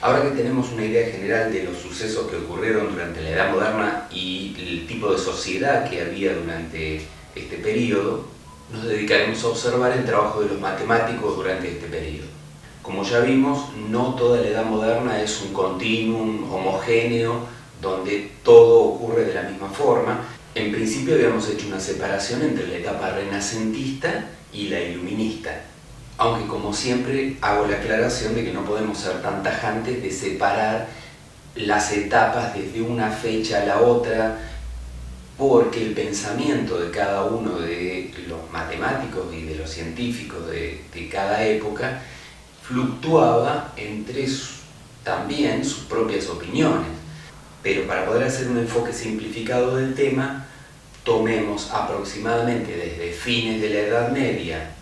Ahora que tenemos una idea general de los sucesos que ocurrieron durante la Edad Moderna y el tipo de sociedad que había durante este periodo, nos dedicaremos a observar el trabajo de los matemáticos durante este periodo. Como ya vimos, no toda la Edad Moderna es un continuum homogéneo donde todo ocurre de la misma forma. En principio habíamos hecho una separación entre la etapa renacentista y la iluminista, aunque como siempre hago la aclaración de que no podemos ser tan tajantes de separar las etapas desde una fecha a la otra, porque el pensamiento de cada uno de los matemáticos y de los científicos de cada época fluctuaba entre también sus propias opiniones. Pero para poder hacer un enfoque simplificado del tema, tomemos aproximadamente desde fines de la Edad Media,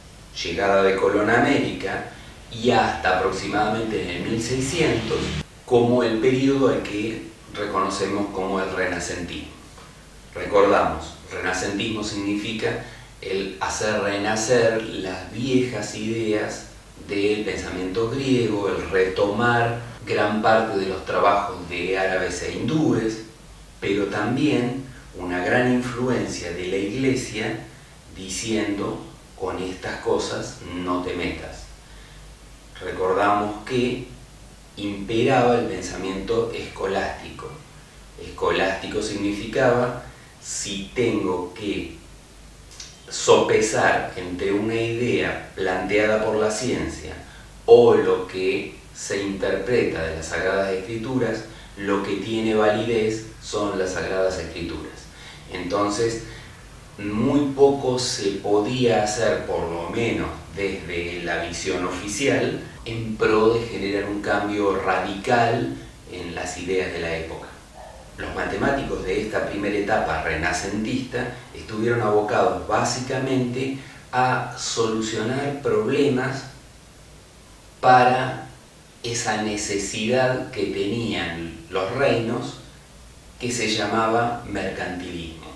llegada de Colón a América, y hasta aproximadamente en el 1600, como el periodo al que reconocemos como el renacentismo. Recordamos, renacentismo significa el hacer renacer las viejas ideas del pensamiento griego, el retomar gran parte de los trabajos de árabes e hindúes, pero también una gran influencia de la Iglesia diciendo: con estas cosas no te metas. Recordamos que imperaba el pensamiento escolástico. Escolástico significaba: si tengo que sopesar entre una idea planteada por la ciencia o lo que se interpreta de las Sagradas Escrituras, lo que tiene validez son las Sagradas Escrituras. Entonces, muy poco se podía hacer, por lo menos desde la visión oficial, en pro de generar un cambio radical en las ideas de la época. Los matemáticos de esta primera etapa renacentista estuvieron abocados básicamente a solucionar problemas para esa necesidad que tenían los reinos, que se llamaba mercantilismo.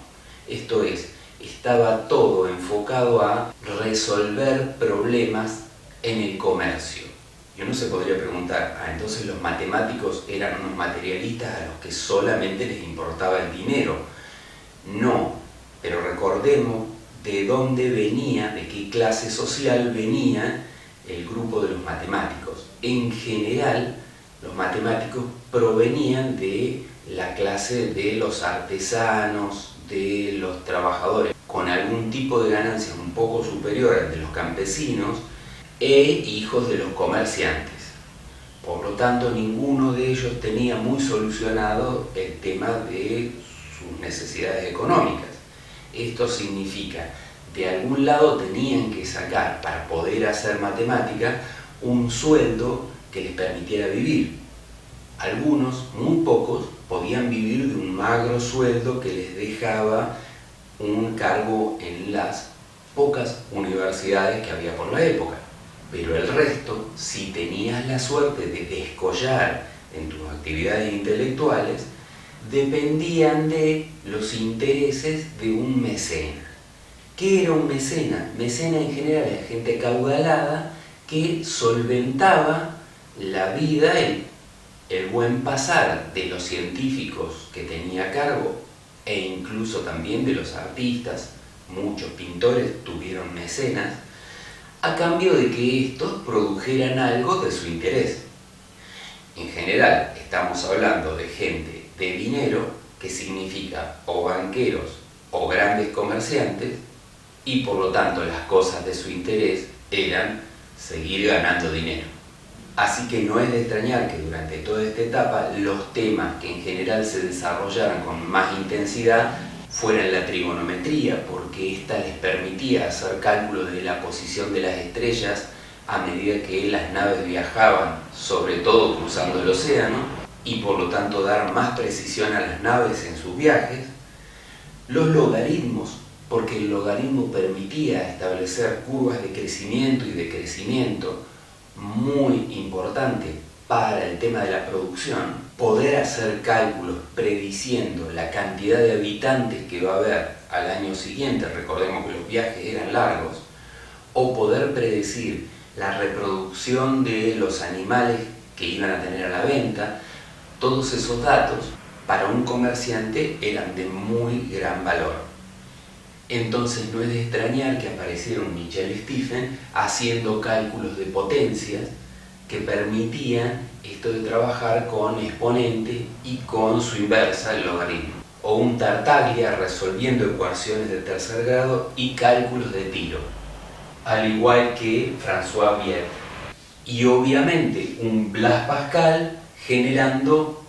Esto es, estaba todo enfocado a resolver problemas en el comercio. Y uno se podría preguntar: entonces los matemáticos eran unos materialistas a los que solamente les importaba el dinero. No, pero recordemos de dónde venía, de qué clase social venía el grupo de los matemáticos. En general, los matemáticos provenían de la clase de los artesanos, de los trabajadores, con algún tipo de ganancia un poco superior al de los campesinos, e hijos de los comerciantes. Por lo tanto, ninguno de ellos tenía muy solucionado el tema de sus necesidades económicas. Esto significa, de algún lado tenían que sacar, para poder hacer matemática, un sueldo que les permitiera vivir. Algunos, muy pocos, podían vivir de un magro sueldo que les dejaba un cargo en las pocas universidades que había por la época. Pero el resto, si tenías la suerte de descollar en tus actividades intelectuales, dependían de los intereses de un mecena. ¿Qué era un mecena? Mecena en general era gente caudalada que solventaba la vida, el buen pasar de los científicos que tenía a cargo, e incluso también de los artistas. Muchos pintores tuvieron mecenas, a cambio de que estos produjeran algo de su interés. En general, estamos hablando de gente de dinero, que significa o banqueros o grandes comerciantes, y por lo tanto las cosas de su interés eran seguir ganando dinero. Así que no es de extrañar que durante toda esta etapa los temas que en general se desarrollaran con más intensidad fueran la trigonometría, porque ésta les permitía hacer cálculos de la posición de las estrellas a medida que las naves viajaban, sobre todo cruzando el océano, y por lo tanto dar más precisión a las naves en sus viajes. Los logaritmos, porque el logaritmo permitía establecer curvas de crecimiento y decrecimiento, muy importante para el tema de la producción. Poder hacer cálculos prediciendo la cantidad de habitantes que va a haber al año siguiente, recordemos que los viajes eran largos, o poder predecir la reproducción de los animales que iban a tener a la venta, todos esos datos para un comerciante eran de muy gran valor. Entonces no es de extrañar que aparecieron Michel Stephen haciendo cálculos de potencias que permitían esto de trabajar con exponente y con su inversa, el logaritmo. O un Tartaglia resolviendo ecuaciones de tercer grado y cálculos de tiro, al igual que François Viet. Y obviamente un Blaise Pascal generando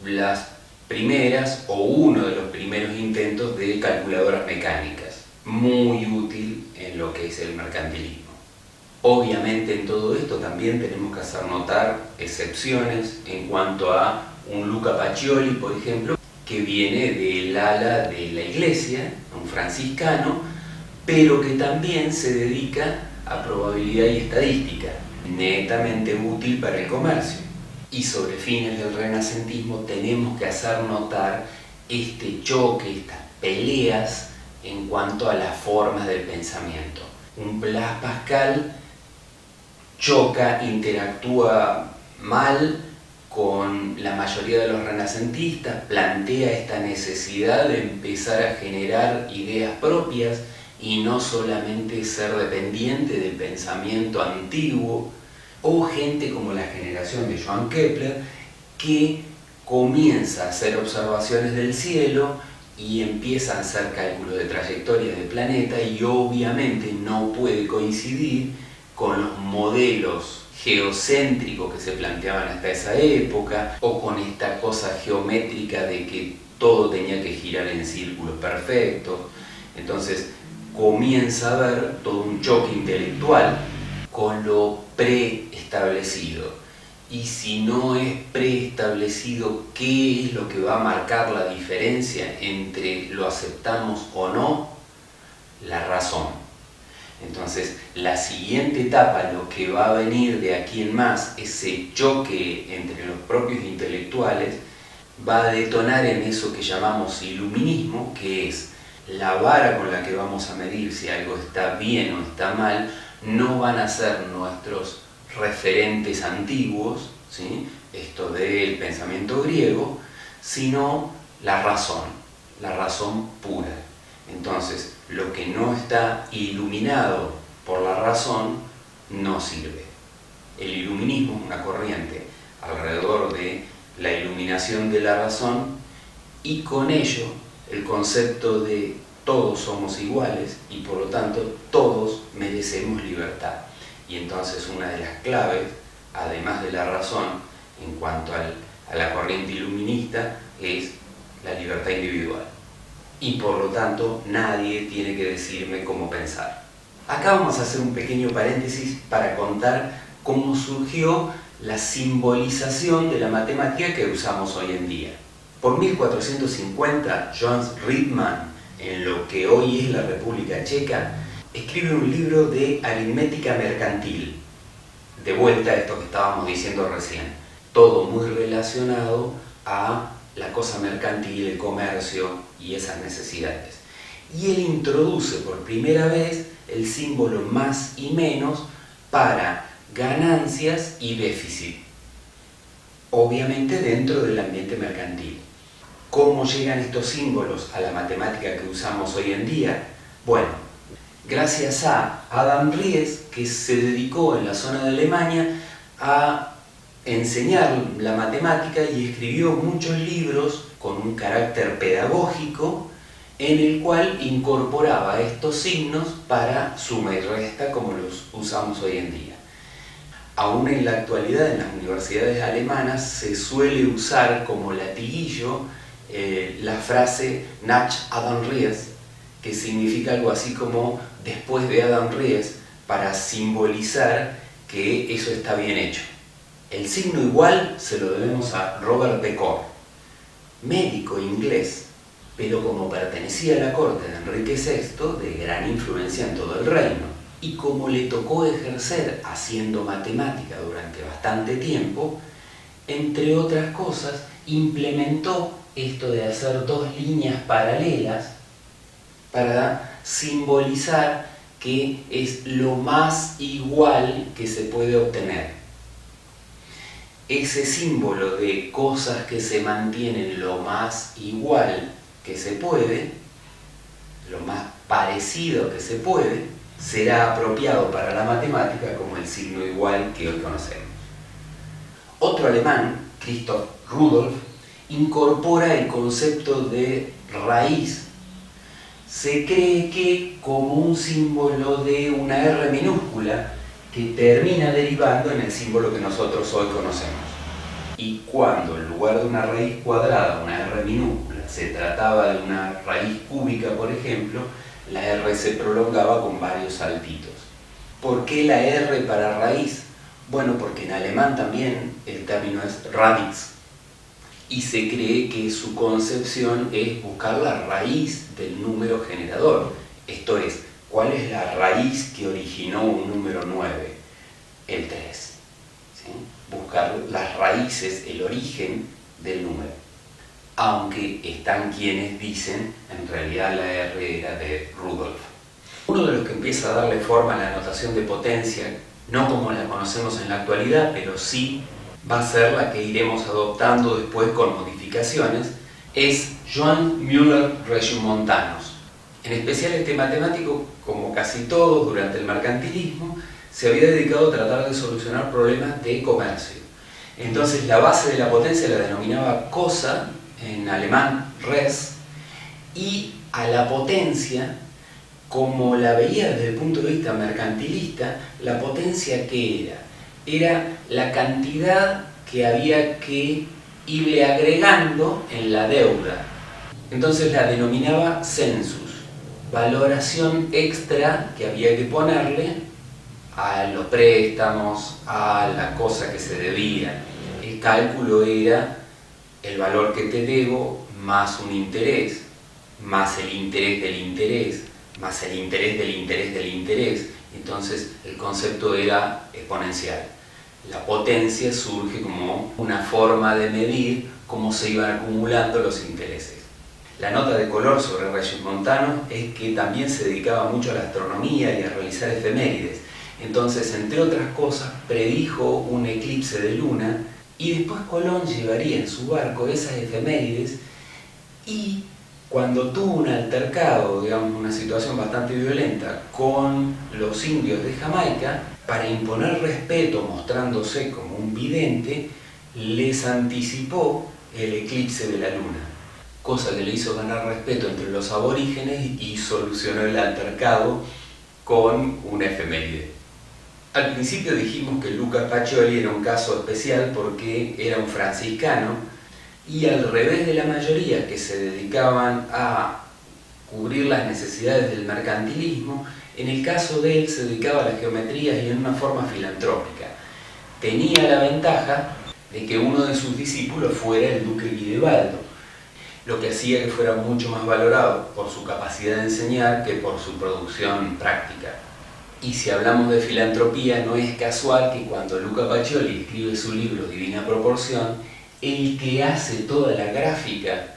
las primeras o uno de los primeros intentos de calculadoras mecánicas, muy útil en lo que es el mercantilismo. Obviamente en todo esto también tenemos que hacer notar excepciones en cuanto a un Luca Pacioli, por ejemplo, que viene del ala de la iglesia, un franciscano, pero que también se dedica a probabilidad y estadística, netamente útil para el comercio. Y sobre fines del renacentismo tenemos que hacer notar este choque, estas peleas en cuanto a las formas del pensamiento. Un Blaise Pascal choca, interactúa mal con la mayoría de los renacentistas, plantea esta necesidad de empezar a generar ideas propias y no solamente ser dependiente del pensamiento antiguo, o gente como la generación de Johann Kepler, que comienza a hacer observaciones del cielo y empieza a hacer cálculos de trayectorias de planeta y obviamente no puede coincidir con los modelos geocéntricos que se planteaban hasta esa época, o con esta cosa geométrica de que todo tenía que girar en círculos perfectos. Entonces comienza a haber todo un choque intelectual con lo preestablecido. Y si no es preestablecido, ¿qué es lo que va a marcar la diferencia entre lo aceptamos o no? La razón. Entonces, la siguiente etapa, lo que va a venir de aquí en más, ese choque entre los propios intelectuales, va a detonar en eso que llamamos iluminismo, que es la vara con la que vamos a medir si algo está bien o está mal. No van a ser nuestros referentes antiguos, ¿sí?, esto del pensamiento griego, sino la razón pura. Entonces, lo que no está iluminado por la razón no sirve. El iluminismo es una corriente alrededor de la iluminación de la razón, y con ello el concepto de todos somos iguales y por lo tanto todos merecemos libertad. Y entonces una de las claves, además de la razón, en cuanto a la corriente iluminista, es la libertad individual. Y por lo tanto nadie tiene que decirme cómo pensar. Acá vamos a hacer un pequeño paréntesis para contar cómo surgió la simbolización de la matemática que usamos hoy en día. Por 1450, Johannes Riemann, en lo que hoy es la República Checa, escribe un libro de aritmética mercantil. De vuelta a esto que estábamos diciendo recién, todo muy relacionado a la cosa mercantil, el comercio y esas necesidades. Y él introduce por primera vez el símbolo más y menos para ganancias y déficit, obviamente dentro del ambiente mercantil. ¿Cómo llegan estos símbolos a la matemática que usamos hoy en día? Bueno, gracias a Adam Ries, que se dedicó en la zona de Alemania a enseñar la matemática y escribió muchos libros con un carácter pedagógico en el cual incorporaba estos signos para suma y resta como los usamos hoy en día. Aún en la actualidad en las universidades alemanas se suele usar como latiguillo la frase nach Adam Ries, que significa algo así como después de Adam Ries, para simbolizar que eso está bien hecho. El signo igual se lo debemos a Robert Pecor, médico inglés, pero como pertenecía a la corte de Enrique VI, de gran influencia en todo el reino, y como le tocó ejercer haciendo matemática durante bastante tiempo, entre otras cosas, implementó esto de hacer dos líneas paralelas para simbolizar que es lo más igual que se puede obtener. ese símbolo de cosas que se mantienen lo más igual que se puede, lo más parecido que se puede, será apropiado para la matemática como el signo igual que hoy conocemos. Otro alemán, Christoph Rudolph, incorpora el concepto de raíz. Se cree que como un símbolo de una R minúscula que termina derivando en el símbolo que nosotros hoy conocemos. Y cuando en lugar de una raíz cuadrada, una R minúscula, se trataba de una raíz cúbica, por ejemplo, la R se prolongaba con varios saltitos. ¿Por qué la R para raíz? Bueno, porque en alemán también el término es Radix, y se cree que su concepción es buscar la raíz del número generador. Esto es, ¿cuál es la raíz que originó un número 9? El 3. ¿Sí? Buscar las raíces, el origen del número. Aunque están quienes dicen, en realidad la R era de Rudolph. Uno de los que empieza a darle forma a la notación de potencia, no como la conocemos en la actualidad, pero sí va a ser la que iremos adoptando después con modificaciones, es Johann Müller-Regiomontanus. En especial este matemático, como casi todos durante el mercantilismo, se había dedicado a tratar de solucionar problemas de comercio. Entonces la base de la potencia la denominaba cosa, en alemán res, y a la potencia, como la veía desde el punto de vista mercantilista, la potencia ¿qué era? Era la cantidad que había que irle agregando en la deuda. Entonces la denominaba census, valoración extra que había que ponerle a los préstamos, a la cosa que se debía. El cálculo era el valor que te debo más un interés, más el interés del interés, más el interés del interés del interés. Entonces el concepto era exponencial. La potencia surge como una forma de medir cómo se iban acumulando los intereses. La nota de color sobre Regiomontanus es que también se dedicaba mucho a la astronomía y a realizar efemérides. Entonces, entre otras cosas, predijo un eclipse de luna y después Colón llevaría en su barco esas efemérides, y cuando tuvo un altercado, digamos una situación bastante violenta con los indios de Jamaica, para imponer respeto mostrándose como un vidente, les anticipó el eclipse de la luna, cosa que le hizo ganar respeto entre los aborígenes y solucionó el altercado con una efeméride. Al principio dijimos que Luca Pacioli era un caso especial porque era un franciscano, y al revés de la mayoría que se dedicaban a cubrir las necesidades del mercantilismo, en el caso de él se dedicaba a las geometrías y en una forma filantrópica. Tenía la ventaja de que uno de sus discípulos fuera el duque Guidebaldo, lo que hacía que fuera mucho más valorado por su capacidad de enseñar que por su producción práctica. Y si hablamos de filantropía, no es casual que cuando Luca Pacioli escribe su libro Divina Proporción, el que hace toda la gráfica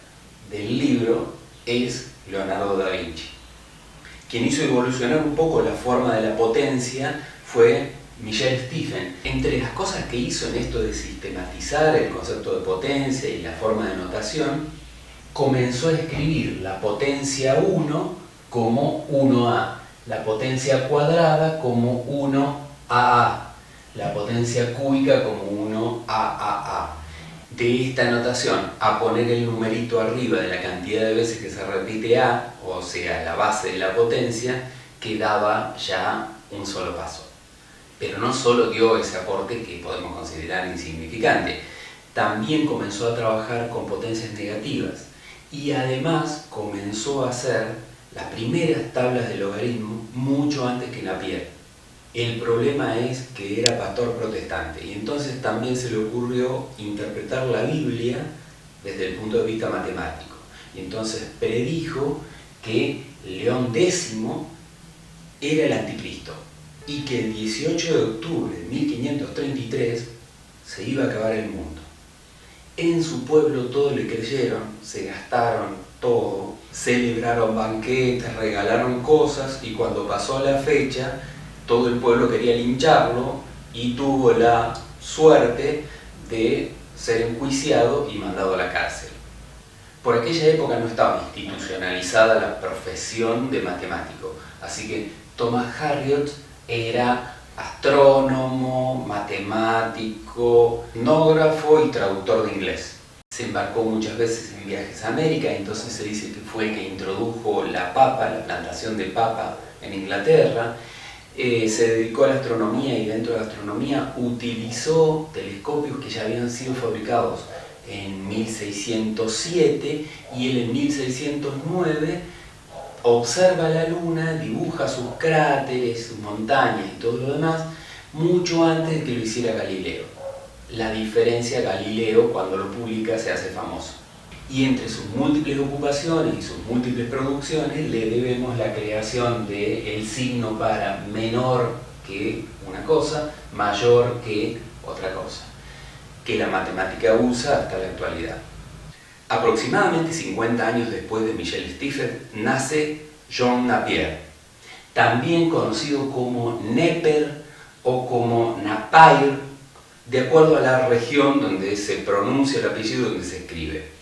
del libro es Leonardo da Vinci. Quien hizo evolucionar un poco la forma de la potencia fue Michel Stephen. Entre las cosas que hizo en esto de sistematizar el concepto de potencia y la forma de notación, comenzó a escribir la potencia 1 como 1A, la potencia cuadrada como 1AA, la potencia cúbica como 1AAA. De esta notación a poner el numerito arriba de la cantidad de veces que se repite A, o sea, la base de la potencia, quedaba ya un solo paso. Pero no solo dio ese aporte que podemos considerar insignificante, también comenzó a trabajar con potencias negativas y además comenzó a hacer las primeras tablas de logaritmo mucho antes que Napier. El problema es que era pastor protestante y entonces también se le ocurrió interpretar la Biblia desde el punto de vista matemático. Y entonces predijo que León X era el anticristo y que el 18 de octubre de 1533 se iba a acabar el mundo. En su pueblo todos le creyeron, se gastaron todo, celebraron banquetes, regalaron cosas, y cuando pasó la fecha todo el pueblo quería lincharlo y tuvo la suerte de ser enjuiciado y mandado a la cárcel. Por aquella época no estaba institucionalizada la profesión de matemático, así que Thomas Harriot era astrónomo, matemático, etnógrafo y traductor de inglés. Se embarcó muchas veces en viajes a América, entonces se dice que fue el que introdujo la papa, la plantación de papa en Inglaterra. Se dedicó a la astronomía y dentro de la astronomía utilizó telescopios que ya habían sido fabricados en 1607 y él en 1609 observa la Luna, dibuja sus cráteres, sus montañas y todo lo demás mucho antes de que lo hiciera Galileo. La diferencia, Galileo cuando lo publica se hace famoso. Y entre sus múltiples ocupaciones y sus múltiples producciones le debemos la creación del signo para menor que una cosa, mayor que otra cosa, que la matemática usa hasta la actualidad. Aproximadamente 50 años después de Michel Stiefel nace John Napier, también conocido como Neper o como Napier, de acuerdo a la región donde se pronuncia el apellido, donde se escribe.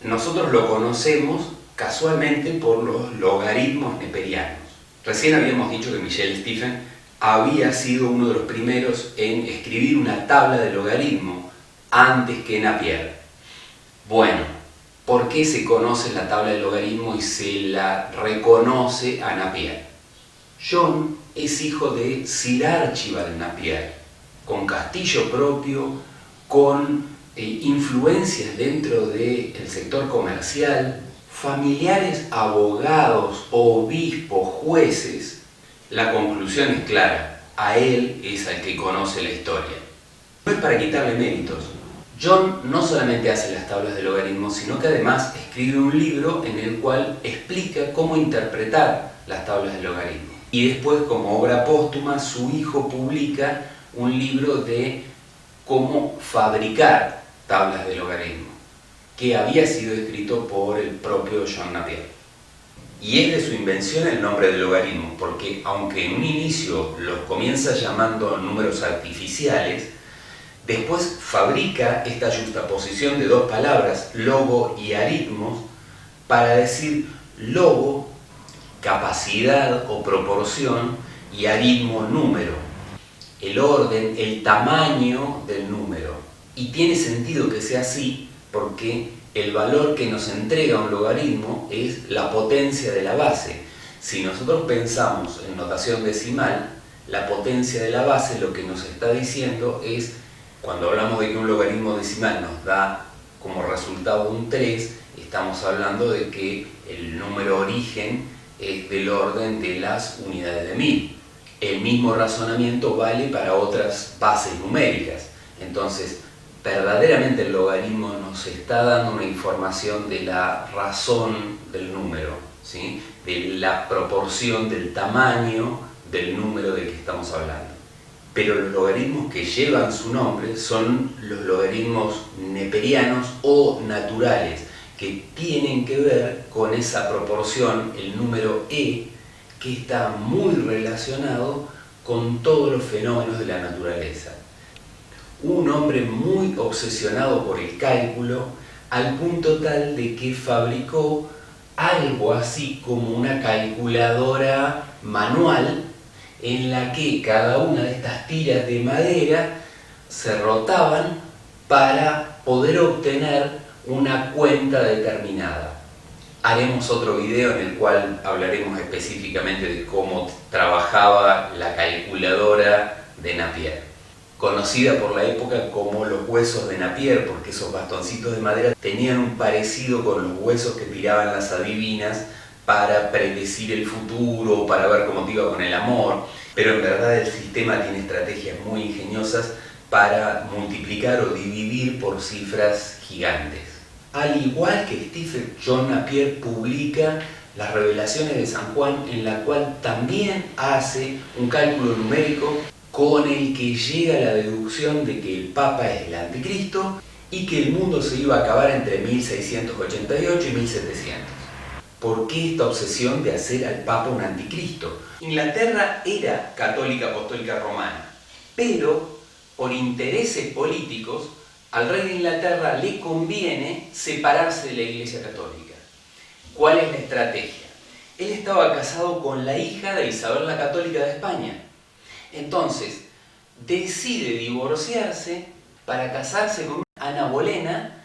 Nosotros lo conocemos casualmente por los logaritmos neperianos. Recién habíamos dicho que Michel Stiefel había sido uno de los primeros en escribir una tabla de logaritmo antes que Napier. Bueno, ¿por qué se conoce la tabla de logaritmo y se la reconoce a Napier? John es hijo de Sir Archibald Napier, con castillo propio, con influencias dentro del sector comercial, familiares abogados, obispos, jueces. La conclusión es clara, a él es al que conoce la historia. No es para quitarle méritos. John no solamente hace las tablas de logaritmos, sino que además escribe un libro en el cual explica cómo interpretar las tablas de logaritmos. Y después, como obra póstuma, su hijo publica un libro de cómo fabricar tablas de logaritmo, que había sido escrito por el propio John Napier. Y es de su invención el nombre de logaritmo, porque aunque en un inicio los comienza llamando números artificiales, después fabrica esta juxtaposición de dos palabras, logo y aritmos, para decir logo, capacidad o proporción, y aritmo, número, el orden, el tamaño del número. Y tiene sentido que sea así porque el valor que nos entrega un logaritmo es la potencia de la base. Si nosotros pensamos en notación decimal, la potencia de la base lo que nos está diciendo es, cuando hablamos de que un logaritmo decimal nos da como resultado un 3, estamos hablando de que el número origen es del orden de las unidades de 1000. El mismo razonamiento vale para otras bases numéricas. Entonces, verdaderamente el logaritmo nos está dando una información de la razón del número, ¿sí? De la proporción del tamaño del número de que estamos hablando. Pero los logaritmos que llevan su nombre son los logaritmos neperianos o naturales, que tienen que ver con esa proporción, el número e, que está muy relacionado con todos los fenómenos de la naturaleza. Un hombre muy obsesionado por el cálculo, al punto tal de que fabricó algo así como una calculadora manual en la que cada una de estas tiras de madera se rotaban para poder obtener una cuenta determinada. Haremos otro video en el cual hablaremos específicamente de cómo trabajaba la calculadora de Napier, conocida por la época como los huesos de Napier, porque esos bastoncitos de madera tenían un parecido con los huesos que tiraban las adivinas para predecir el futuro, para ver cómo te iba con el amor, pero en verdad el sistema tiene estrategias muy ingeniosas para multiplicar o dividir por cifras gigantes. Al igual que Stiefel, John Napier publica las Revelaciones de San Juan, en la cual también hace un cálculo numérico con el que llega a la deducción de que el Papa es el Anticristo y que el mundo se iba a acabar entre 1688 y 1700. ¿Por qué esta obsesión de hacer al Papa un anticristo? Inglaterra era católica apostólica romana, pero por intereses políticos, al rey de Inglaterra le conviene separarse de la Iglesia Católica. ¿Cuál es la estrategia? Él estaba casado con la hija de Isabel la Católica de España. Entonces, decide divorciarse para casarse con Ana Bolena,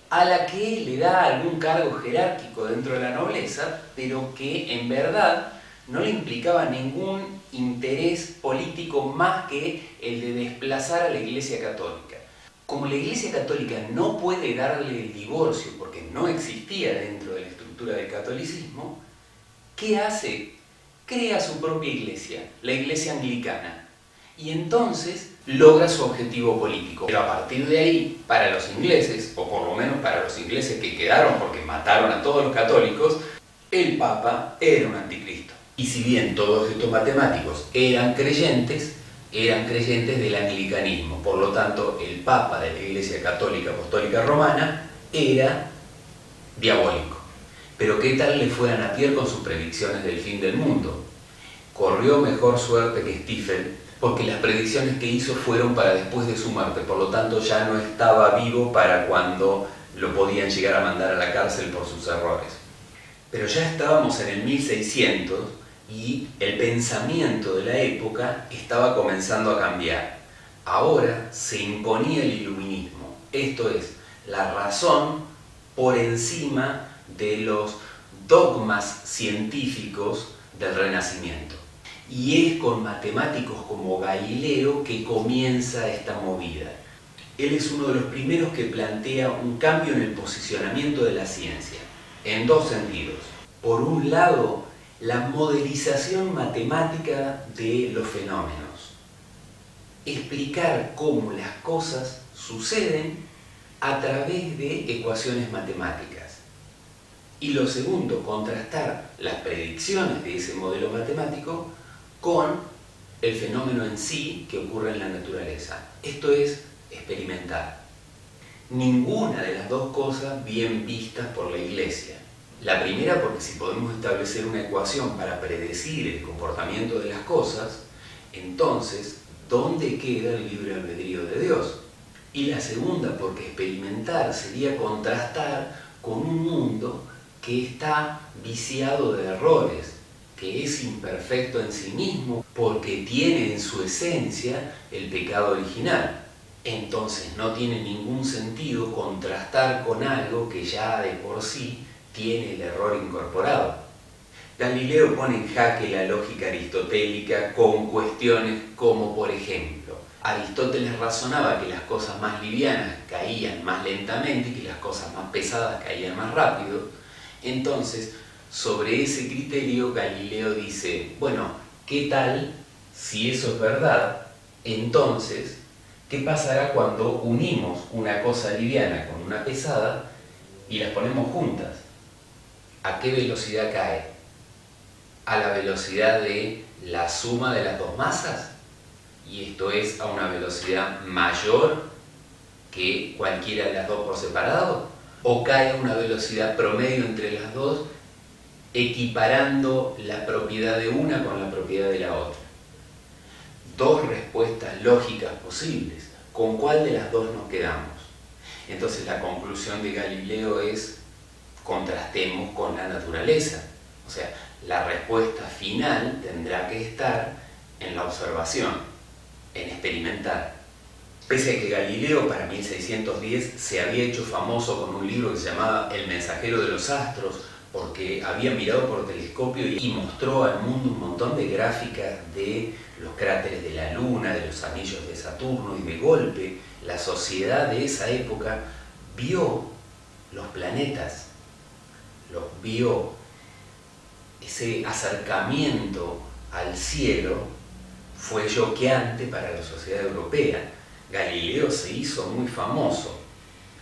a la que le da algún cargo jerárquico dentro de la nobleza, pero que en verdad no le implicaba ningún interés político más que el de desplazar a la Iglesia Católica. Como la Iglesia Católica no puede darle el divorcio porque no existía dentro de la estructura del catolicismo, ¿qué hace? Crea su propia iglesia, la Iglesia Anglicana. Y entonces logra su objetivo político. Pero a partir de ahí, para los ingleses, o por lo menos para los ingleses que quedaron porque mataron a todos los católicos, el Papa era un anticristo. Y si bien todos estos matemáticos eran creyentes del anglicanismo. Por lo tanto, el Papa de la Iglesia Católica Apostólica Romana era diabólico. Pero ¿qué tal le fue a Napier con sus predicciones del fin del mundo? Corrió mejor suerte que Stifel, porque las predicciones que hizo fueron para después de su muerte, por lo tanto ya no estaba vivo para cuando lo podían llegar a mandar a la cárcel por sus errores. Pero ya estábamos en el 1600 y el pensamiento de la época estaba comenzando a cambiar. Ahora se imponía el iluminismo, esto es, la razón por encima de los dogmas científicos del Renacimiento. Y es con matemáticos como Galileo que comienza esta movida. Él es uno de los primeros que plantea un cambio en el posicionamiento de la ciencia, en dos sentidos. Por un lado, la modelización matemática de los fenómenos. Explicar cómo las cosas suceden a través de ecuaciones matemáticas. Y lo segundo, contrastar las predicciones de ese modelo matemático con el fenómeno en sí que ocurre en la naturaleza. Esto es experimentar. Ninguna de las dos cosas bien vistas por la Iglesia. La primera porque si podemos establecer una ecuación para predecir el comportamiento de las cosas, entonces, ¿dónde queda el libre albedrío de Dios? Y la segunda porque experimentar sería contrastar con un mundo que está viciado de errores, que es imperfecto en sí mismo porque tiene en su esencia el pecado original. Entonces no tiene ningún sentido contrastar con algo que ya de por sí tiene el error incorporado. Galileo pone en jaque la lógica aristotélica con cuestiones como, por ejemplo, Aristóteles razonaba que las cosas más livianas caían más lentamente y que las cosas más pesadas caían más rápido. Entonces, sobre ese criterio, Galileo dice, bueno, ¿qué tal si eso es verdad? Entonces, ¿qué pasará cuando unimos una cosa liviana con una pesada y las ponemos juntas? ¿A qué velocidad cae? ¿A la velocidad de la suma de las dos masas? Y esto es a una velocidad mayor que cualquiera de las dos por separado. ¿O cae a una velocidad promedio entre las dos, equiparando la propiedad de una con la propiedad de la otra? Dos respuestas lógicas posibles. ¿Con cuál de las dos nos quedamos? Entonces la conclusión de Galileo es: contrastemos con la naturaleza. O sea, la respuesta final tendrá que estar en la observación, en experimentar. Pese a que Galileo para 1610 se había hecho famoso con un libro que se llamaba El mensajero de los astros, porque había mirado por telescopio y mostró al mundo un montón de gráficas de los cráteres de la Luna, de los anillos de Saturno, y de golpe la sociedad de esa época vio los planetas, los vio, ese acercamiento al cielo fue choqueante para la sociedad europea. Galileo se hizo muy famoso,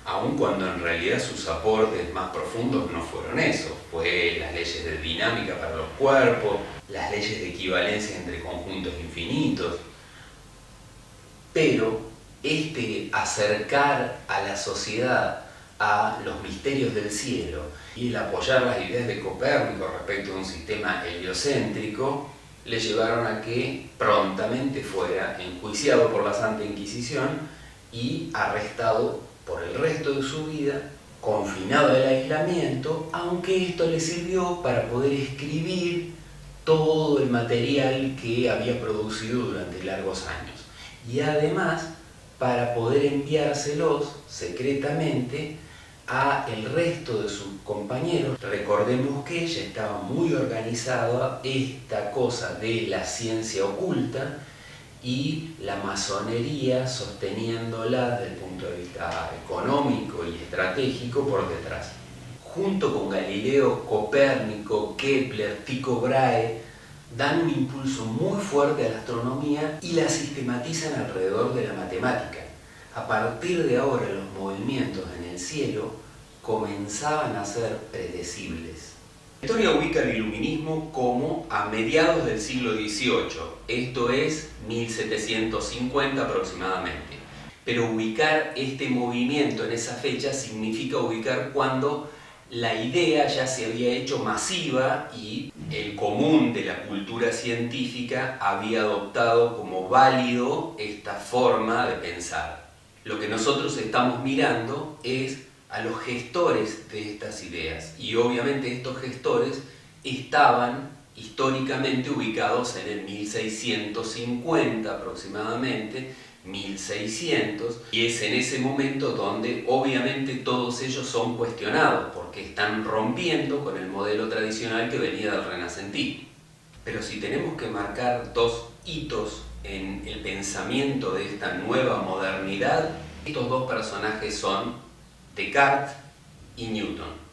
aun cuando en realidad sus aportes más profundos no fueron eso, fue las leyes de dinámica para los cuerpos, las leyes de equivalencia entre conjuntos infinitos. Pero este acercar a la sociedad a los misterios del cielo y el apoyar las ideas de Copérnico respecto a un sistema heliocéntrico le llevaron a que prontamente fuera enjuiciado por la Santa Inquisición y arrestado por el resto de su vida, confinado al aislamiento, aunque esto le sirvió para poder escribir todo el material que había producido durante largos años. Y además, para poder enviárselos secretamente a el resto de sus compañeros. Recordemos que ya estaba muy organizada esta cosa de la ciencia oculta y la masonería sosteniéndola desde el punto de vista económico y estratégico por detrás. Junto con Galileo, Copérnico, Kepler, Tycho Brahe, dan un impulso muy fuerte a la astronomía y la sistematizan alrededor de la matemática. A partir de ahora los movimientos en el cielo comenzaban a ser predecibles. La historia ubica el iluminismo como a mediados del siglo XVIII, esto es 1750 aproximadamente. Pero ubicar este movimiento en esa fecha significa ubicar cuando la idea ya se había hecho masiva y el común de la cultura científica había adoptado como válido esta forma de pensar. Lo que nosotros estamos mirando es a los gestores de estas ideas y obviamente estos gestores estaban históricamente ubicados en el 1650 aproximadamente, 1600, y es en ese momento donde obviamente todos ellos son cuestionados porque están rompiendo con el modelo tradicional que venía del renacentismo. Pero si tenemos que marcar dos hitos en el pensamiento de esta nueva modernidad, estos dos personajes son Descartes y Newton.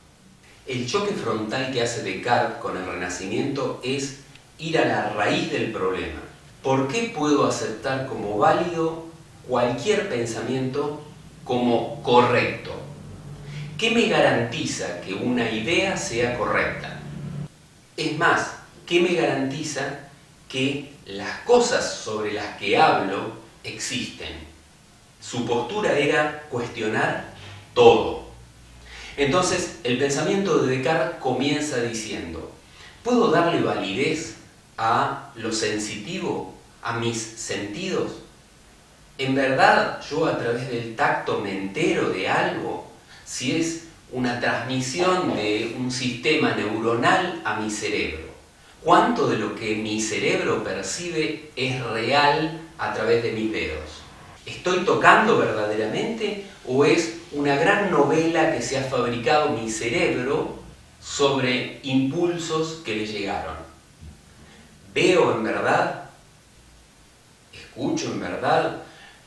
El choque frontal que hace Descartes con el Renacimiento es ir a la raíz del problema. ¿Por qué puedo aceptar como válido cualquier pensamiento como correcto? ¿Qué me garantiza que una idea sea correcta? Es más, ¿qué me garantiza que las cosas sobre las que hablo existen? Su postura era cuestionar todo. Entonces, el pensamiento de Descartes comienza diciendo: ¿puedo darle validez a lo sensitivo, a mis sentidos? ¿En verdad yo a través del tacto me entero de algo? Si es una transmisión de un sistema neuronal a mi cerebro, ¿cuánto de lo que mi cerebro percibe es real a través de mis dedos? ¿Estoy tocando verdaderamente o es una gran novela que se ha fabricado mi cerebro sobre impulsos que le llegaron? ¿Veo en verdad? ¿Escucho en verdad?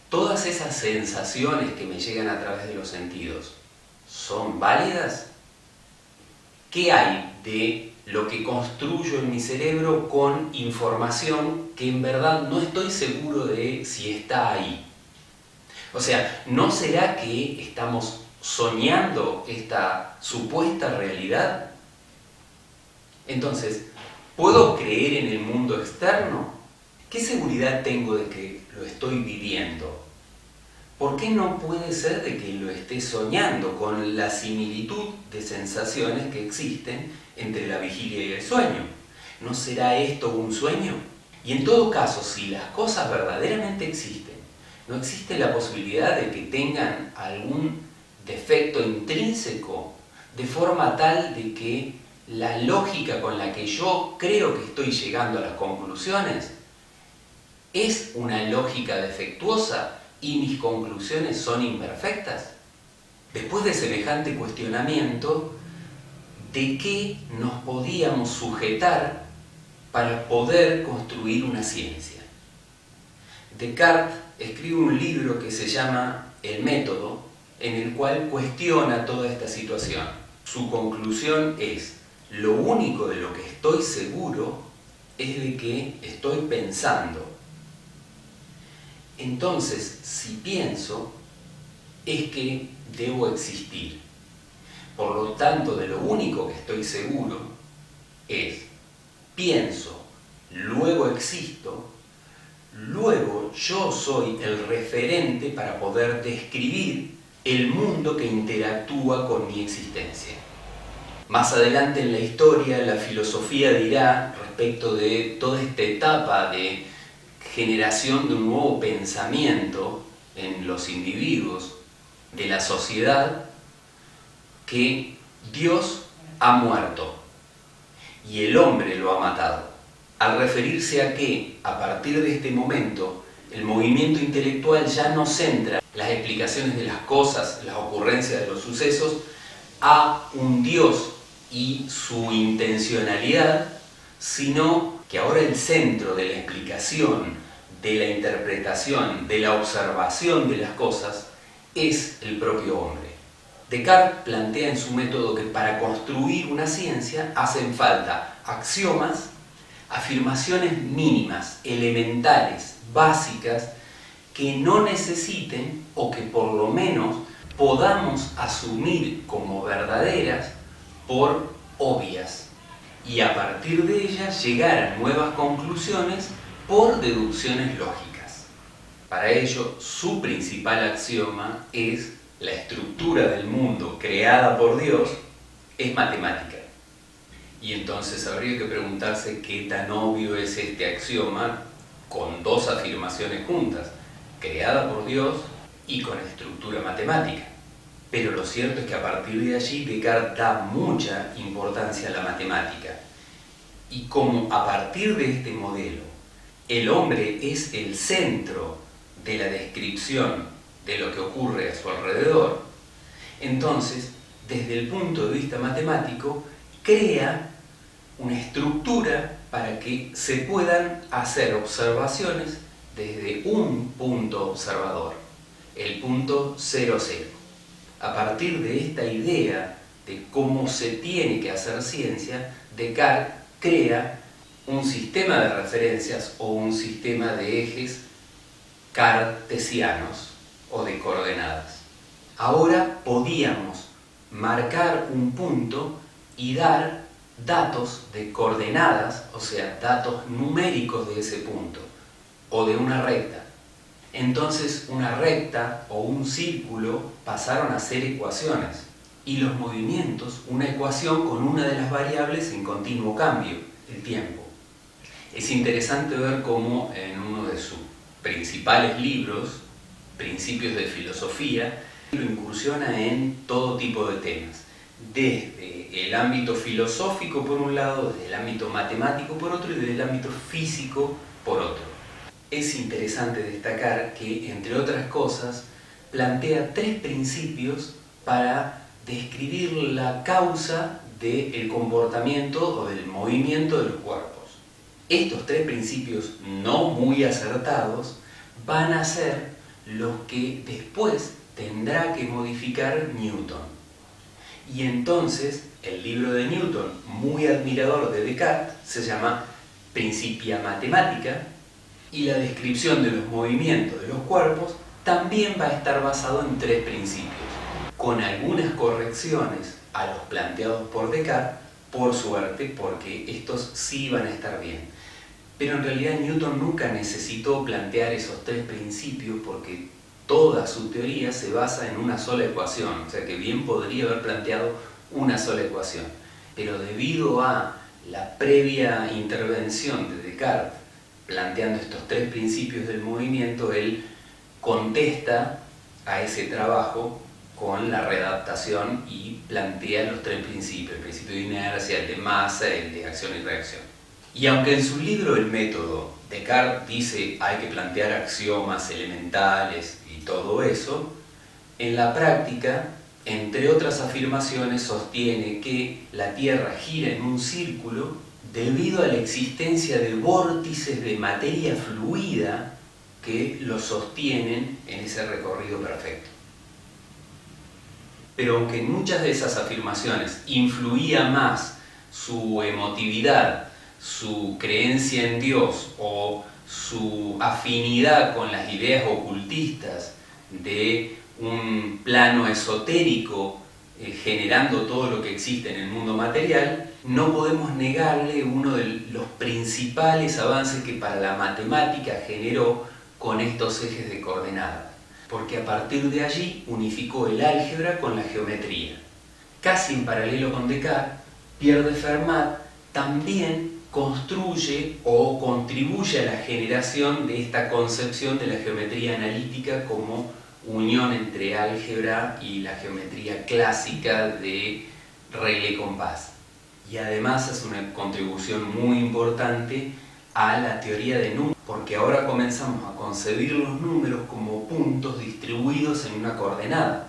¿Todas esas sensaciones que me llegan a través de los sentidos son válidas? ¿Qué hay de lo que construyo en mi cerebro con información que en verdad no estoy seguro de si está ahí? O sea, ¿no será que estamos soñando esta supuesta realidad? Entonces, ¿puedo creer en el mundo externo? ¿Qué seguridad tengo de que lo estoy viviendo? ¿Por qué no puede ser de que lo esté soñando con la similitud de sensaciones que existen entre la vigilia y el sueño? ¿No será esto un sueño? Y en todo caso, si las cosas verdaderamente existen, ¿no existe la posibilidad de que tengan algún defecto intrínseco de forma tal de que la lógica con la que yo creo que estoy llegando a las conclusiones es una lógica defectuosa y mis conclusiones son imperfectas? Después de semejante cuestionamiento, ¿de qué nos podíamos sujetar para poder construir una ciencia? Descartes escribe un libro que se llama El Método, en el cual cuestiona toda esta situación. Su conclusión es: lo único de lo que estoy seguro es de que estoy pensando. Entonces, si pienso, es que debo existir. Por lo tanto, de lo único que estoy seguro es: pienso, luego existo, luego yo soy el referente para poder describir el mundo que interactúa con mi existencia. Más adelante en la historia, la filosofía dirá respecto de toda esta etapa de generación de un nuevo pensamiento en los individuos, de la sociedad, que Dios ha muerto y el hombre lo ha matado, al referirse a que, a partir de este momento, el movimiento intelectual ya no centra las explicaciones de las cosas, las ocurrencias de los sucesos, a un Dios y su intencionalidad, sino que ahora el centro de la explicación, de la interpretación, de la observación de las cosas, es el propio hombre. Descartes plantea en su método que para construir una ciencia hacen falta axiomas, afirmaciones mínimas, elementales, básicas, que no necesiten o que por lo menos podamos asumir como verdaderas por obvias y a partir de ellas llegar a nuevas conclusiones por deducciones lógicas. Para ello, su principal axioma es la estructura del mundo creada por Dios es matemática. Y entonces habría que preguntarse qué tan obvio es este axioma con dos afirmaciones juntas, creada por Dios y con estructura matemática. Pero lo cierto es que a partir de allí Descartes da mucha importancia a la matemática. Y como a partir de este modelo el hombre es el centro de la descripción de lo que ocurre a su alrededor, entonces, desde el punto de vista matemático, crea una estructura para que se puedan hacer observaciones desde un punto observador, el punto 0,0. A partir de esta idea de cómo se tiene que hacer ciencia, Descartes crea un sistema de referencias o un sistema de ejes cartesianos o de coordenadas. Ahora podíamos marcar un punto y dar datos de coordenadas, o sea, datos numéricos de ese punto, o de una recta. Entonces una recta o un círculo pasaron a ser ecuaciones, y los movimientos una ecuación con una de las variables en continuo cambio, el tiempo. Es interesante ver cómo en uno de sus principales libros, Principios de Filosofía, lo incursiona en todo tipo de temas, desde el ámbito filosófico por un lado, desde el ámbito matemático por otro y desde el ámbito físico por otro. Es interesante destacar que, entre otras cosas, plantea 3 principios para describir la causa del comportamiento o del movimiento de los cuerpos. Estos 3 principios no muy acertados van a ser los que después tendrá que modificar Newton. Y entonces el libro de Newton, muy admirador de Descartes, se llama Principia Mathematica, y la descripción de los movimientos de los cuerpos también va a estar basado en 3 principios, con algunas correcciones a los planteados por Descartes, por suerte, porque estos sí van a estar bien. Pero en realidad Newton nunca necesitó plantear esos 3 principios porque toda su teoría se basa en una sola ecuación, o sea que bien podría haber planteado una sola ecuación. Pero debido a la previa intervención de Descartes, planteando estos 3 principios del movimiento, él contesta a ese trabajo con la readaptación y plantea los 3 principios, el principio de inercia, el de masa, el de acción y reacción. Y aunque en su libro El Método, Descartes dice hay que plantear axiomas elementales y todo eso, en la práctica, entre otras afirmaciones, sostiene que la Tierra gira en un círculo debido a la existencia de vórtices de materia fluida que lo sostienen en ese recorrido perfecto. Pero aunque en muchas de esas afirmaciones influía más su emotividad, su creencia en Dios o su afinidad con las ideas ocultistas de un plano esotérico generando todo lo que existe en el mundo material, no podemos negarle uno de los principales avances que para la matemática generó con estos ejes de coordenadas, porque a partir de allí unificó el álgebra con la geometría, casi en paralelo con Descartes, Pierre de Fermat también construye o contribuye a la generación de esta concepción de la geometría analítica como unión entre álgebra y la geometría clásica de Rayleigh-Compás. Y además hace una contribución muy importante a la teoría de números, porque ahora comenzamos a concebir los números como puntos distribuidos en una coordenada.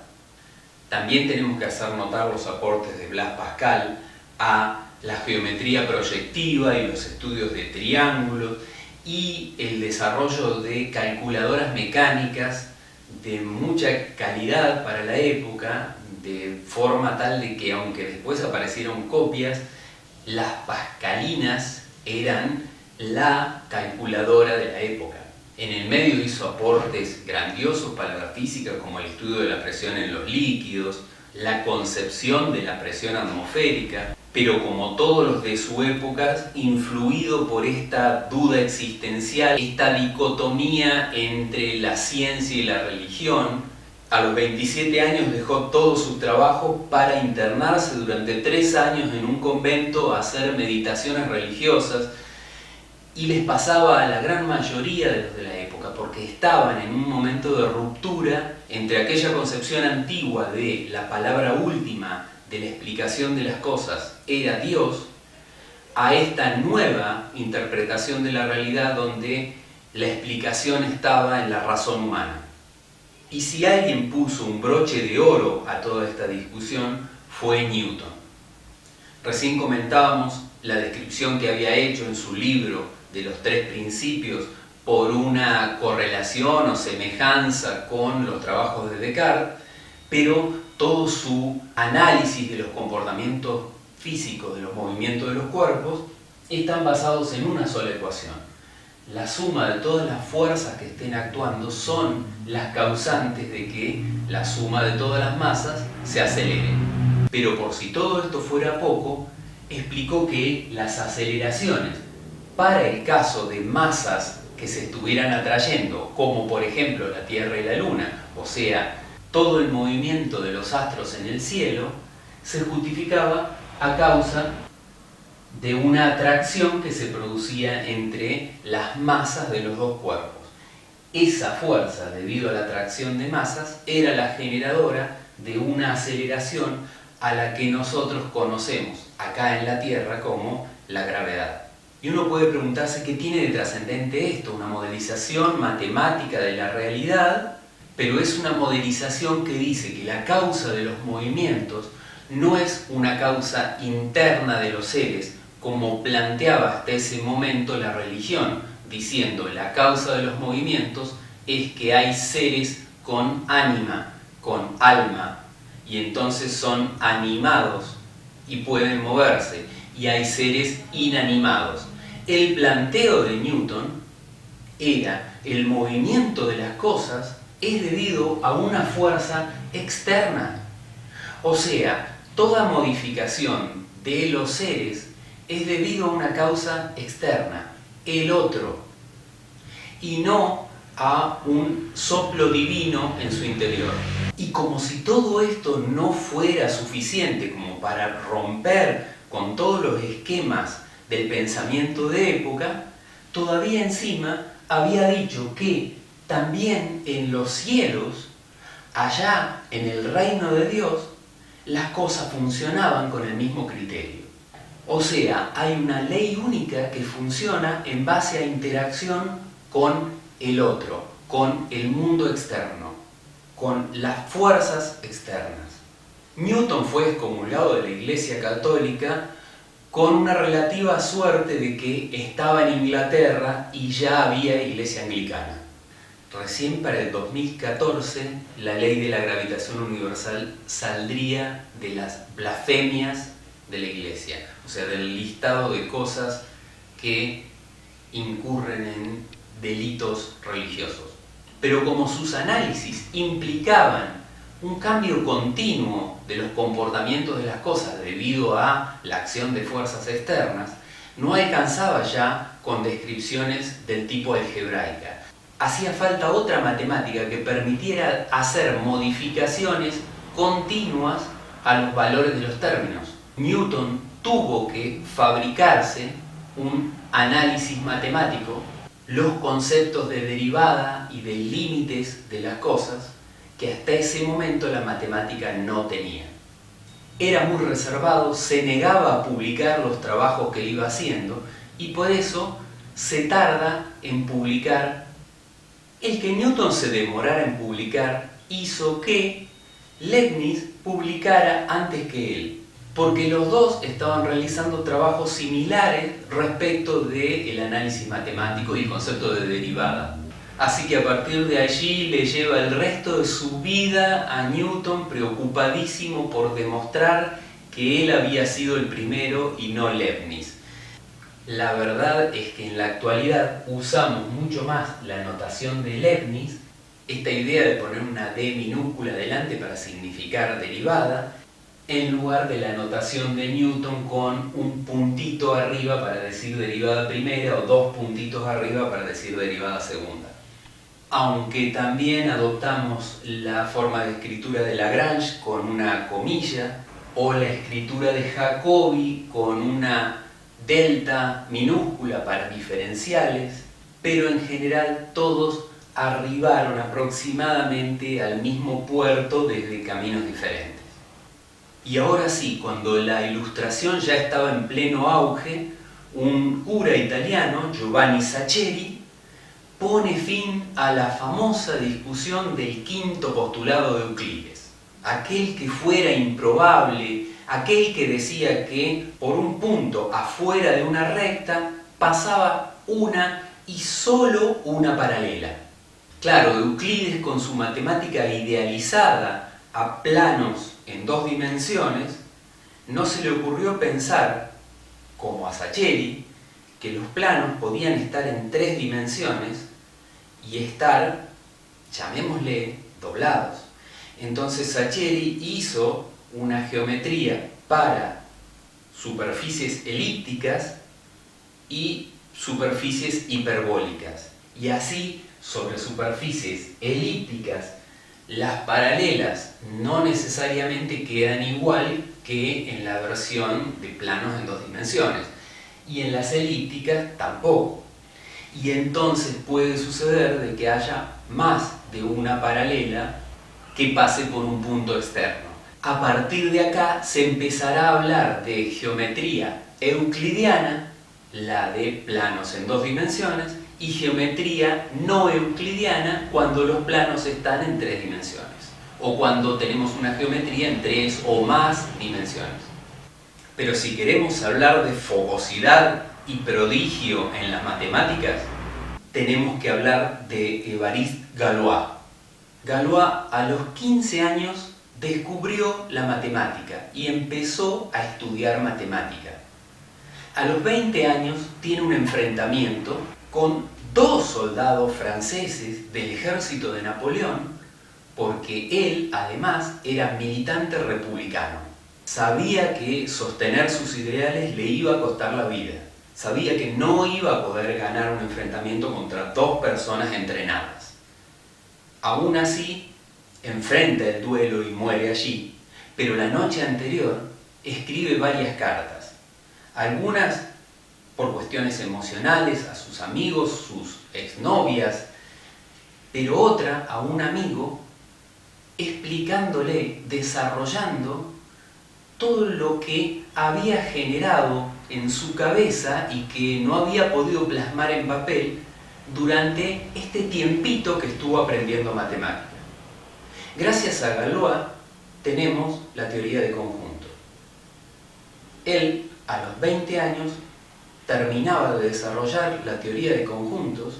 También tenemos que hacer notar los aportes de Blaise Pascal a la geometría proyectiva y los estudios de triángulos y el desarrollo de calculadoras mecánicas de mucha calidad para la época, de forma tal de que aunque después aparecieron copias, las pascalinas eran la calculadora de la época. En el medio hizo aportes grandiosos para la física, como el estudio de la presión en los líquidos, la concepción de la presión atmosférica, pero como todos los de su época, influido por esta duda existencial, esta dicotomía entre la ciencia y la religión. A los 27 años dejó todos sus trabajos para internarse durante 3 años en un convento a hacer meditaciones religiosas, y les pasaba a la gran mayoría de los de la época, porque estaban en un momento de ruptura entre aquella concepción antigua de la palabra última de la explicación de las cosas era Dios, a esta nueva interpretación de la realidad donde la explicación estaba en la razón humana. Y si alguien puso un broche de oro a toda esta discusión, fue Newton. Recién comentábamos la descripción que había hecho en su libro de los 3 principios por una correlación o semejanza con los trabajos de Descartes, pero todo su análisis de los comportamientos físicos de los movimientos de los cuerpos están basados en una sola ecuación. La suma de todas las fuerzas que estén actuando son las causantes de que la suma de todas las masas se acelere. Pero por si todo esto fuera poco, explicó que las aceleraciones para el caso de masas que se estuvieran atrayendo, como por ejemplo la Tierra y la Luna, o sea, todo el movimiento de los astros en el cielo, se justificaba a causa de una atracción que se producía entre las masas de los dos cuerpos. Esa fuerza, debido a la atracción de masas, era la generadora de una aceleración a la que nosotros conocemos acá en la Tierra como la gravedad. Y uno puede preguntarse qué tiene de trascendente esto, una modelización matemática de la realidad, pero es una modelización que dice que la causa de los movimientos no es una causa interna de los seres, como planteaba hasta ese momento la religión, diciendo la causa de los movimientos es que hay seres con ánima, con alma, y entonces son animados y pueden moverse, y hay seres inanimados. El planteo de Newton era el movimiento de las cosas es debido a una fuerza externa. O sea, toda modificación de los seres es debido a una causa externa, el otro, y no a un soplo divino en su interior. Y como si todo esto no fuera suficiente como para romper con todos los esquemas del pensamiento de época, todavía encima había dicho que también en los cielos, allá en el reino de Dios, las cosas funcionaban con el mismo criterio. O sea, hay una ley única que funciona en base a interacción con el otro, con el mundo externo, con las fuerzas externas. Newton fue excomulgado de la Iglesia Católica con una relativa suerte de que estaba en Inglaterra y ya había Iglesia Anglicana. Recién para el 2014 la ley de la gravitación universal saldría de las blasfemias de la Iglesia, o sea, del listado de cosas que incurren en delitos religiosos. Pero como sus análisis implicaban un cambio continuo de los comportamientos de las cosas debido a la acción de fuerzas externas, no alcanzaba ya con descripciones del tipo algebraica. Hacía falta otra matemática que permitiera hacer modificaciones continuas a los valores de los términos. Newton tuvo que fabricarse un análisis matemático, los conceptos de derivada y de límites de las cosas que hasta ese momento la matemática no tenía. Era muy reservado, se negaba a publicar los trabajos que iba haciendo y por eso se tarda en publicar. El que Newton se demorara en publicar hizo que Leibniz publicara antes que él, porque los dos estaban realizando trabajos similares respecto del análisis matemático y el concepto de derivada. Así que a partir de allí le lleva el resto de su vida a Newton preocupadísimo por demostrar que él había sido el primero y no Leibniz. La verdad es que en la actualidad usamos mucho más la notación de Leibniz, esta idea de poner una D minúscula delante para significar derivada, en lugar de la notación de Newton con un puntito arriba para decir derivada primera o dos puntitos arriba para decir derivada segunda. Aunque también adoptamos la forma de escritura de Lagrange con una comilla o la escritura de Jacobi con una delta minúscula para diferenciales, pero en general todos arribaron aproximadamente al mismo puerto desde caminos diferentes. Y ahora sí, cuando la Ilustración ya estaba en pleno auge, un cura italiano, Giovanni Saccheri, pone fin a la famosa discusión del quinto postulado de Euclides, aquel que fuera improbable, aquel que decía que por un punto afuera de una recta pasaba una y solo una paralela. Claro, Euclides con su matemática idealizada a planos en dos dimensiones, no se le ocurrió pensar, como a Saccheri, que los planos podían estar en tres dimensiones y estar, llamémosle, doblados. Entonces Saccheri hizo una geometría para superficies elípticas y superficies hiperbólicas. Y así, sobre superficies elípticas, las paralelas no necesariamente quedan igual que en la versión de planos en dos dimensiones. Y en las elípticas tampoco. Y entonces puede suceder de que haya más de una paralela que pase por un punto externo. A partir de acá se empezará a hablar de geometría euclidiana, la de planos en dos dimensiones, y geometría no euclidiana cuando los planos están en tres dimensiones, o cuando tenemos una geometría en tres o más dimensiones. Pero si queremos hablar de fogosidad y prodigio en las matemáticas, tenemos que hablar de Évariste Galois. Galois a los 15 años descubrió la matemática y empezó a estudiar matemática. A los 20 años tiene un enfrentamiento con dos soldados franceses del ejército de Napoleón, porque él además era militante republicano. Sabía que sostener sus ideales le iba a costar la vida. Sabía que no iba a poder ganar un enfrentamiento contra dos personas entrenadas. Aún así, enfrenta el duelo y muere allí, pero la noche anterior escribe varias cartas. Algunas por cuestiones emocionales a sus amigos, sus exnovias, pero otra a un amigo explicándole, desarrollando todo lo que había generado en su cabeza y que no había podido plasmar en papel durante este tiempito que estuvo aprendiendo matemática. Gracias a Galois tenemos la teoría de conjuntos. Él, a los 20 años, terminaba de desarrollar la teoría de conjuntos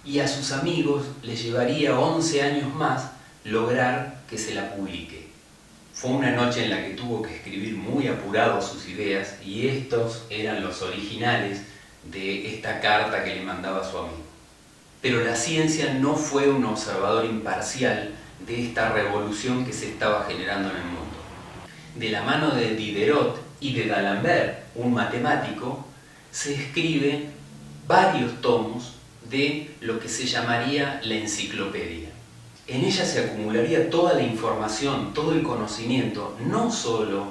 y a sus amigos les llevaría 11 años más lograr que se la publique. Fue una noche en la que tuvo que escribir muy apurado sus ideas y estos eran los originales de esta carta que le mandaba a su amigo. Pero la ciencia no fue un observador imparcial de esta revolución que se estaba generando en el mundo. De la mano de Diderot y de D'Alembert, un matemático, se escriben varios tomos de lo que se llamaría la enciclopedia. En ella se acumularía toda la información, todo el conocimiento, no solo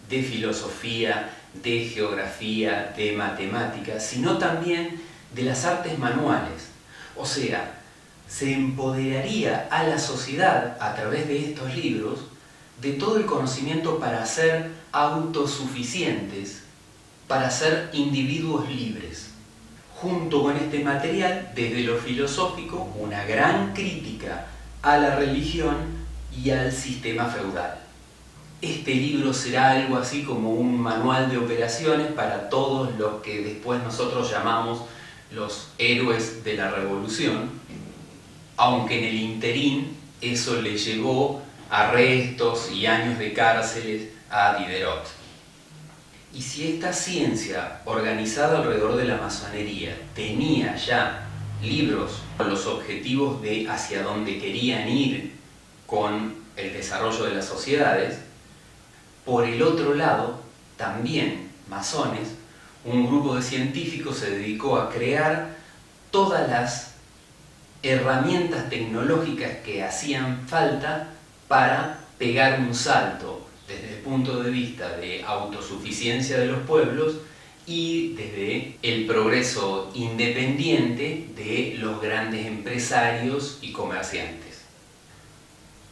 de filosofía, de geografía, de matemáticas, sino también de las artes manuales. O sea, se empoderaría a la sociedad a través de estos libros de todo el conocimiento para ser autosuficientes, para ser individuos libres. Junto con este material, desde lo filosófico, una gran crítica a la religión y al sistema feudal. Este libro será algo así como un manual de operaciones para todos los que después nosotros llamamos los héroes de la revolución, aunque en el interín eso le llevó arrestos y años de cárceles a Diderot. Y si esta ciencia organizada alrededor de la masonería tenía ya libros con los objetivos de hacia dónde querían ir con el desarrollo de las sociedades, por el otro lado, también masones, un grupo de científicos se dedicó a crear todas las herramientas tecnológicas que hacían falta para pegar un salto desde el punto de vista de autosuficiencia de los pueblos y desde el progreso independiente de los grandes empresarios y comerciantes.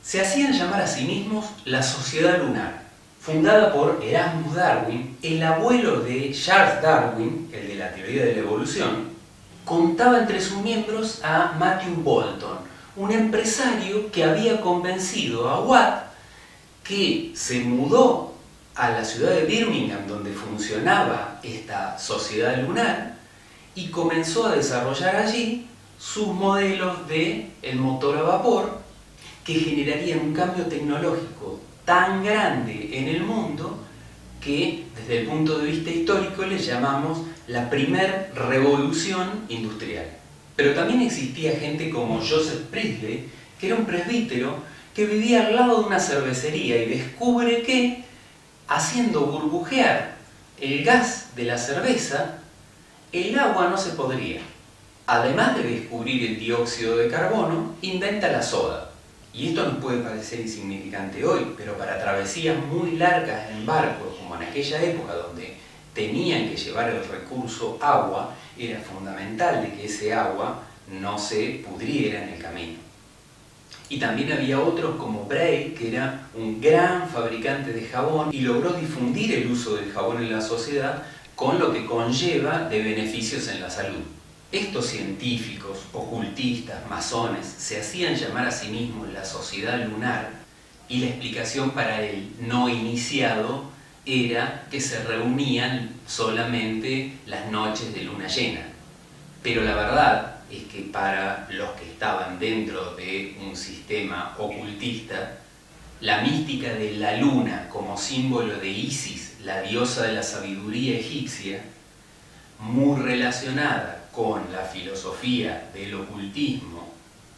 Se hacían llamar a sí mismos la Sociedad Lunar, fundada por Erasmus Darwin, el abuelo de Charles Darwin, el de la teoría de la evolución. Contaba entre sus miembros a Matthew Boulton, un empresario que había convencido a Watt, que se mudó a la ciudad de Birmingham, donde funcionaba esta sociedad lunar, y comenzó a desarrollar allí sus modelos de el motor a vapor, que generarían un cambio tecnológico tan grande en el mundo que desde el punto de vista histórico le llamamos la primer revolución industrial. Pero también existía gente como Joseph Priestley, que era un presbítero que vivía al lado de una cervecería y descubre que, haciendo burbujear el gas de la cerveza, el agua no se podría. Además de descubrir el dióxido de carbono, inventa la soda. Y esto nos puede parecer insignificante hoy, pero para travesías muy largas en barcos, como en aquella época donde tenían que llevar el recurso agua, era fundamental de que ese agua no se pudriera en el camino. Y también había otros como Bray, que era un gran fabricante de jabón y logró difundir el uso del jabón en la sociedad con lo que conlleva de beneficios en la salud. Estos científicos, ocultistas, masones, se hacían llamar a sí mismos la Sociedad Lunar y la explicación para el no iniciado era que se reunían solamente las noches de luna llena. Pero la verdad es que para los que estaban dentro de un sistema ocultista, la mística de la luna como símbolo de Isis, la diosa de la sabiduría egipcia, muy relacionada con la filosofía del ocultismo,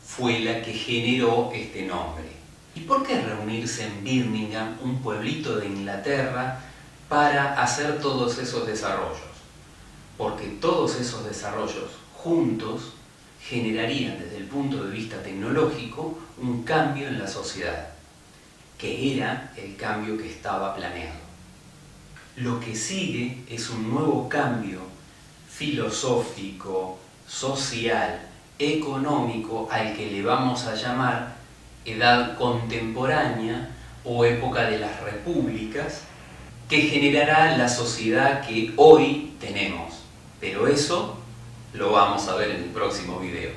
fue la que generó este nombre. ¿Y por qué reunirse en Birmingham, un pueblito de Inglaterra, para hacer todos esos desarrollos? Porque todos esos desarrollos juntos generarían desde el punto de vista tecnológico un cambio en la sociedad, que era el cambio que estaba planeado. Lo que sigue es un nuevo cambio filosófico, social, económico, al que le vamos a llamar edad contemporánea o época de las repúblicas, que generará la sociedad que hoy tenemos. Pero eso lo vamos a ver en el próximo video.